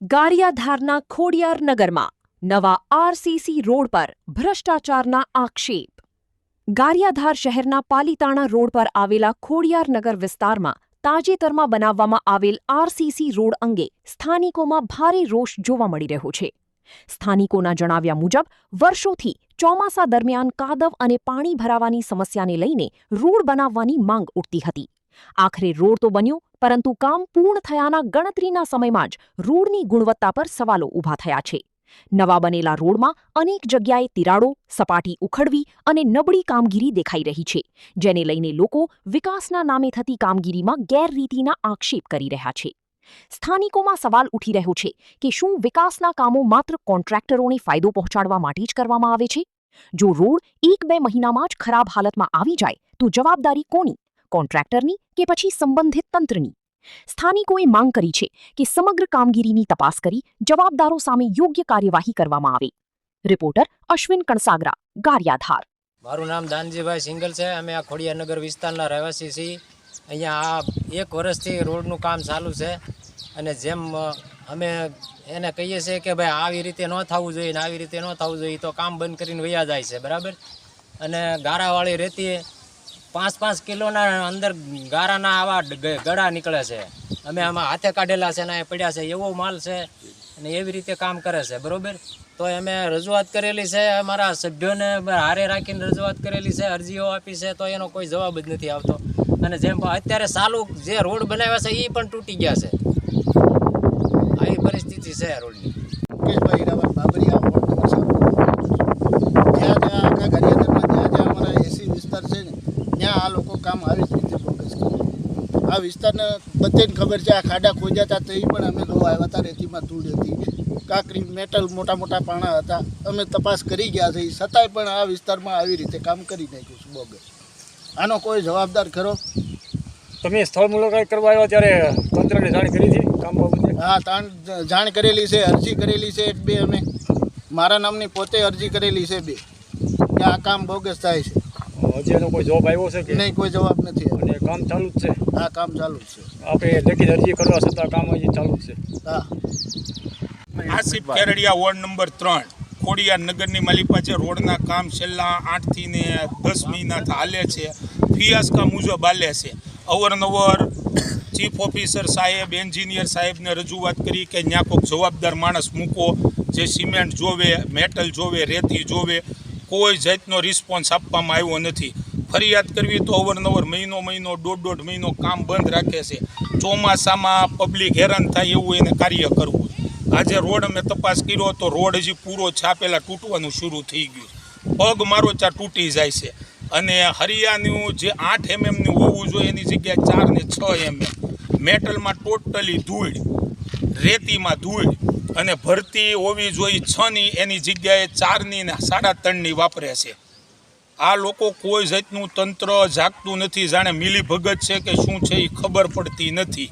ગારિયાધારના ખોડિયારનગરમાં નવા RCC road પર ભ્રષ્ટાચારના આક્ષેપ. ગારિયાધાર શહેરના પાલીતાણા રોડ પર આવેલા ખોડિયારનગર વિસ્તારમાં તાજેતરમાં બનાવવામાં આવેલ આરસીસી રોડ અંગે સ્થાનિકોમાં ભારે રોષ જોવા મળી રહ્યો છે. સ્થાનિકોના જણાવ્યા મુજબ વર્ષોથી ચોમાસા દરમિયાન કાદવ અને પાણી ભરાવાની સમસ્યાને લઈને રોડ બનાવવાની માંગ ઉઠતી હતી. આખરે રોડ તો બન્યો, પરંતુ કામ પૂર્ણ થયાના ગણતરીના સમયમાં જ રોડની ગુણવત્તા પર સવાલો ઊભા થયા છે. નવા બનેલા રોડમાં અનેક જગ્યાએ તિરાડો, સપાટી ઉખડવી અને નબળી કામગીરી દેખાઈ રહી છે, જેને લઈને લોકો વિકાસના નામે થતી કામગીરીમાં ગેરરીતિના આક્ષેપ કરી રહ્યા છે. સ્થાનિકોમાં સવાલ ઉઠી રહ્યો છે કે શું વિકાસના કામો માત્ર કોન્ટ્રાક્ટરોને ફાયદો પહોંચાડવા માટે જ કરવામાં આવે છે? જો રોડ 1-2 મહિનામાં જ ખરાબ હાલતમાં આવી જાય તો જવાબદારી કોની? કોન્ટ્રાક્ટરની કે પછી સંબંધિત તંત્રની? સ્થાનિકોએ માંગ કરી છે કે સમગ્ર કામગીરીની તપાસ કરી જવાબદારો સામે યોગ્ય કાર્યવાહી કરવામાં આવે. રિપોર્ટર અશ્વિન કણસાગરા, ગારિયાધાર. મારું નામ દાનજીભાઈ સિંગલ છે. અમે આ ખોડિયારનગર વિસ્તારના રહેવાસી છીએ. અહીંયા આ 1 વર્ષથી રોડનું કામ ચાલુ છે અને જેમ અમે એને કહીએ છીએ કે ભાઈ આવી રીતે ન થવું જોઈએ ને આવી રીતે ન થવું જોઈએ, તો કામ બંધ કરીને વયા જાય છે, બરાબર. અને ગારાવાળી રેતી 5-5 કિલોના અંદર ગારાના આવા ગળા નીકળે છે. અમે આમાં હાથે કાઢેલા છે ને પડ્યા છે, એવો માલ છે અને એવી રીતે કામ કરે છે, બરાબર. તો અમે રજૂઆત કરેલી છે, અમારા સભ્યોને હારે રાખીને રજૂઆત કરેલી છે, અરજીઓ આપી છે, તો એનો કોઈ જવાબ જ નથી આવતો. અને જેમ અત્યારે ચાલુ જે રોડ બનાવ્યા છે એ પણ તૂટી ગયા છે. આવી પરિસ્થિતિ છે રોડની. ત્યાં આ લોકો કામ આવી જ રીતે ફોકસ કરે. આ વિસ્તારને બધાને ખબર છે. આ ખાડા ખોજ્યા હતા તો એ પણ અમે લો આવ્યા હતા, રેતીમાં ધૂળ હતી, કાંકરી, મેટલ, મોટા મોટા પાણા હતા. અમે તપાસ કરી ગયા છે, છતાંય પણ આ વિસ્તારમાં આવી રીતે કામ કરી નાખ્યું છે બોગસ. આનો કોઈ જવાબદાર ખરો? તમે સ્થળ મુલાકાત કરવા આવ્યા ત્યારે તંત્રને જાણ કરી હતી કામ બાબતે? હા, જાણ કરેલી છે, અરજી કરેલી છે 1-2. અમે મારા નામની પોતે અરજી કરેલી છે 2 કે આ કામ બોગસ થાય છે. હજી એનો કોઈ જવાબ આવ્યો છે કે નહીં? કોઈ જવાબ નથી. અને કામ ચાલુ જ છે? હા, કામ ચાલુ જ છે. આપણે લેખિત અરજી કરવા છતાં કામ હજી ચાલુ જ છે. હા. આસિફ કેરડિયા, વોર્ડ નંબર 3, ખોડિયારનગરની માલી પાસે રોડના કામ છેલ્લા 8 થી 10 મહિનાથી હાલે છે. ફિયાસ્કા મુજબ હાલે છે. અવારનવાર ચીફ ઓફિસર સાહેબ, એન્જિનિયર સાહેબને રજૂઆત કરી કે ત્યાં કોઈક જવાબદાર માણસ મૂકો, જે સિમેન્ટ જોવે, મેટલ જોવે, રેતી જોવે. કોઈ જાતનો રિસ્પોન્સ આપવામાં આવ્યો નથી. ફરિયાદ કરવી તો અવારનવાર મહિનો, 1.5 મહિનો કામ બંધ રાખે છે. ચોમાસામાં પબ્લિક હેરાન થાય એવું એને કાર્ય કરવું. આજે રોડ અમે તપાસ કર્યો તો રોડ હજી પૂરો છાપેલા તૂટવાનું શરૂ થઈ ગયું. પગ મારો ચા તૂટી જાય છે. અને હરિયાનું જે 8 mmનું હોવું જોઈએ એની જગ્યાએ 4 ને 6 mm. મેટલમાં ટોટલી ધૂળ, રેતીમાં ધૂળ, અને ભરતી હોવી જોઈએ 6ની એની જગ્યાએ 4ની ને 3.5ની વાપરે છે. આ લોકો કોઈ જાતનું તંત્ર જાગતું નથી. જાણે મિલીભગત છે કે શું છે એ ખબર પડતી નથી.